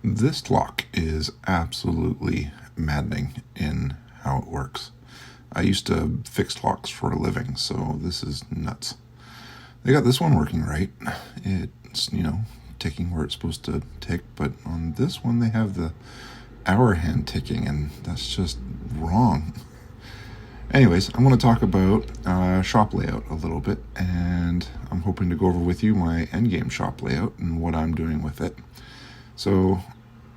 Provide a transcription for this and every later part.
This lock is absolutely maddening in how it works. I used to fix locks for a living, so this is nuts. They got this one working right. It's, ticking where it's supposed to tick, but on this one they have the hour hand ticking, and that's just wrong. Anyways, I'm going to talk about shop layout a little bit, and I'm hoping to go over with you my endgame shop layout and what I'm doing with it. So,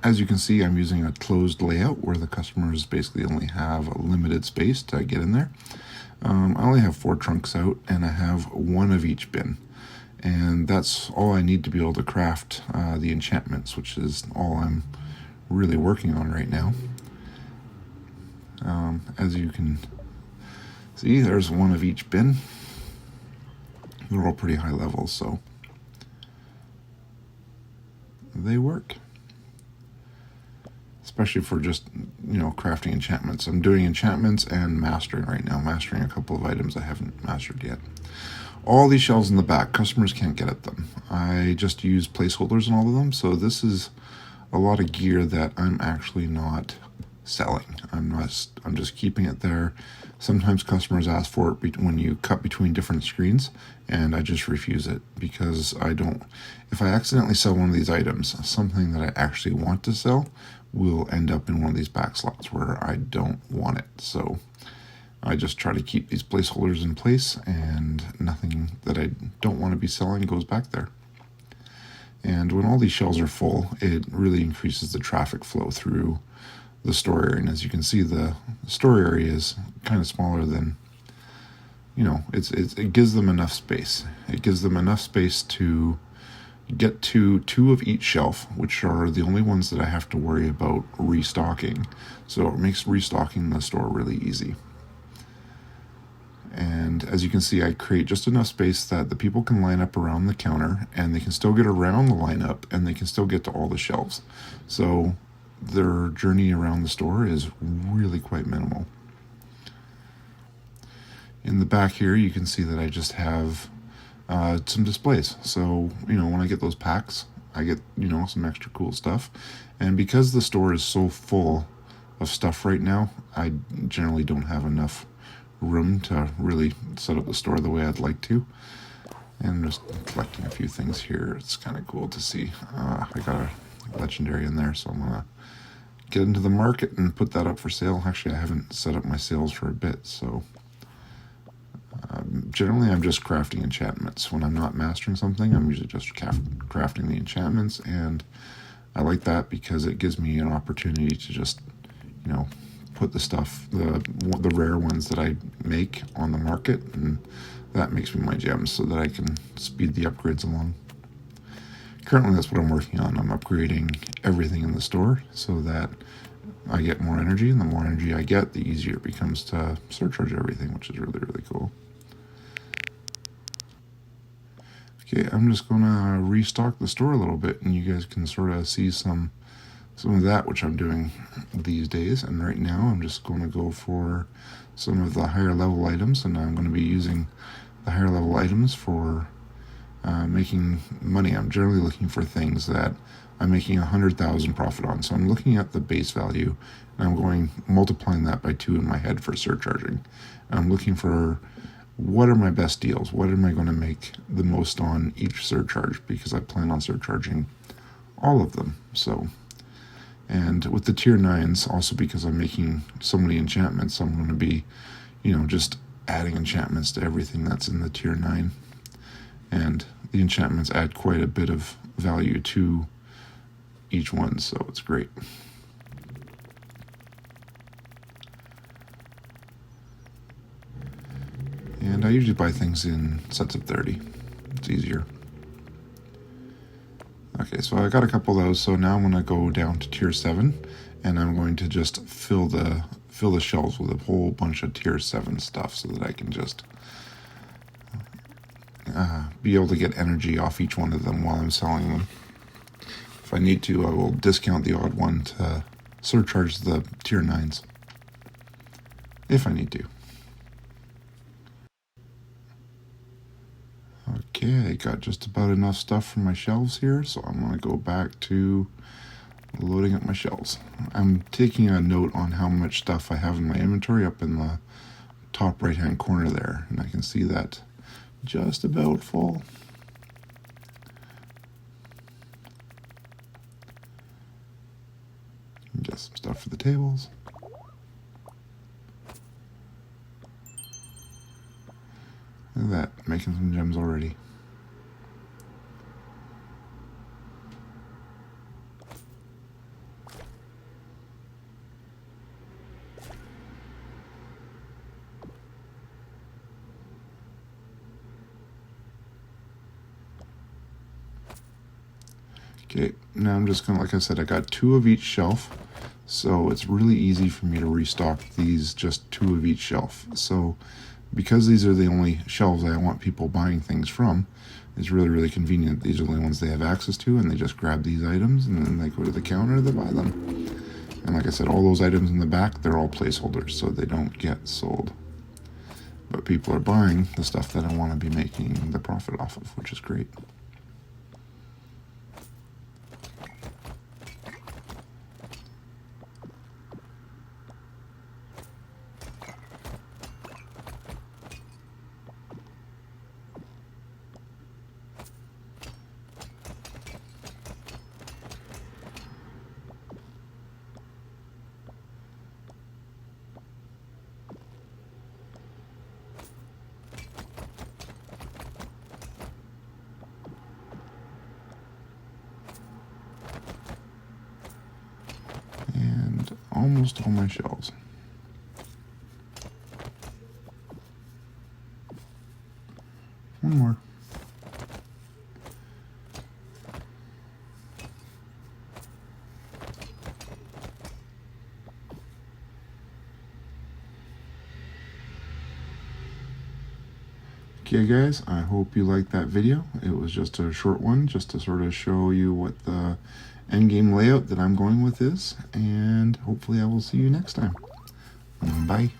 as you can see, I'm using a closed layout where the customers basically only have a limited space to get in there. I only have 4 trunks out, and I have 1 of each bin. And that's all I need to be able to craft the enchantments, which is all I'm really working on right now. As you can see, there's 1 of each bin. They're all pretty high levels, so they work. Especially for just, crafting enchantments. I'm doing enchantments and mastering right now. Mastering a couple of items I haven't mastered yet. All these shelves in the back, customers can't get at them. I just use placeholders in all of them, so this is a lot of gear that I'm actually not selling. I'm just keeping it there. Sometimes customers ask for it when you cut between different screens, and I just refuse it because if I accidentally sell one of these items, something that I actually want to sell will end up in one of these back slots where I don't want it. So I just try to keep these placeholders in place, and nothing that I don't want to be selling goes back there. And when all these shelves are full, it really increases the traffic flow through the store area. And as you can see, the store area is kind of smaller than, it gives them enough space. It gives them enough space to get to 2 of each shelf, which are the only ones that I have to worry about restocking. So it makes restocking the store really easy. And as you can see, I create just enough space that the people can line up around the counter, and they can still get around the lineup, and they can still get to all the shelves. So their journey around the store is really quite minimal. In the back here, you can see that I just have some displays. So, when I get those packs, I get, some extra cool stuff. And because the store is so full of stuff right now, I generally don't have enough room to really set up the store the way I'd like to. And I'm just collecting a few things here. It's kind of cool to see. I got a legendary in there, so I'm going to get into the market and put that up for sale. Actually, I haven't set up my sales for a bit, so generally I'm just crafting enchantments. When I'm not mastering something, I'm usually just crafting the enchantments, and I like that because it gives me an opportunity to just, put the stuff, the rare ones that I make on the market, and that makes me my gems so that I can speed the upgrades along. Currently, that's what I'm working on. I'm upgrading everything in the store so that I get more energy, and the more energy I get, the easier it becomes to surcharge everything, which is really, really cool. Okay, I'm just going to restock the store a little bit, and you guys can sort of see some of that, which I'm doing these days. And right now, I'm just going to go for some of the higher level items, and I'm going to be using the higher level items for making money. I'm generally looking for things that I'm making 100,000 profit on. So I'm looking at the base value, and I'm multiplying that by 2 in my head for surcharging. And I'm looking for what are my best deals? What am I going to make the most on each surcharge? Because I plan on surcharging all of them. So, and with the tier 9s, also because I'm making so many enchantments, I'm going to be, just adding enchantments to everything that's in the tier 9. And the enchantments add quite a bit of value to each one, so it's great. And I usually buy things in sets of 30. It's easier. Okay, so I got a couple of those, so now I'm going to go down to tier 7, and I'm going to just fill the shelves with a whole bunch of tier 7 stuff so that I can just be able to get energy off each one of them while I'm selling them. If I need to, I will discount the odd one to surcharge the tier 9s, if I need to. Okay, I got just about enough stuff for my shelves here, so I'm going to go back to loading up my shelves. I'm taking a note on how much stuff I have in my inventory up in the top right hand corner there, and I can see that just about full. Get some stuff for the tables. Look at that, making some gems already. Okay, now I'm just gonna, like I said, I got 2 of each shelf, so it's really easy for me to restock these, just 2 of each shelf. So because these are the only shelves I want people buying things from, it's really, really convenient. These are the only ones they have access to, and they just grab these items and then they go to the counter, they buy them. And like I said, all those items in the back, they're all placeholders, so they don't get sold. But people are buying the stuff that I want to be making the profit off of, which is great. And almost all my shelves. One more. Okay guys, I hope you liked that video. It was just a short one, just to sort of show you what the endgame layout that I'm going with is, and hopefully I will see you next time. Bye.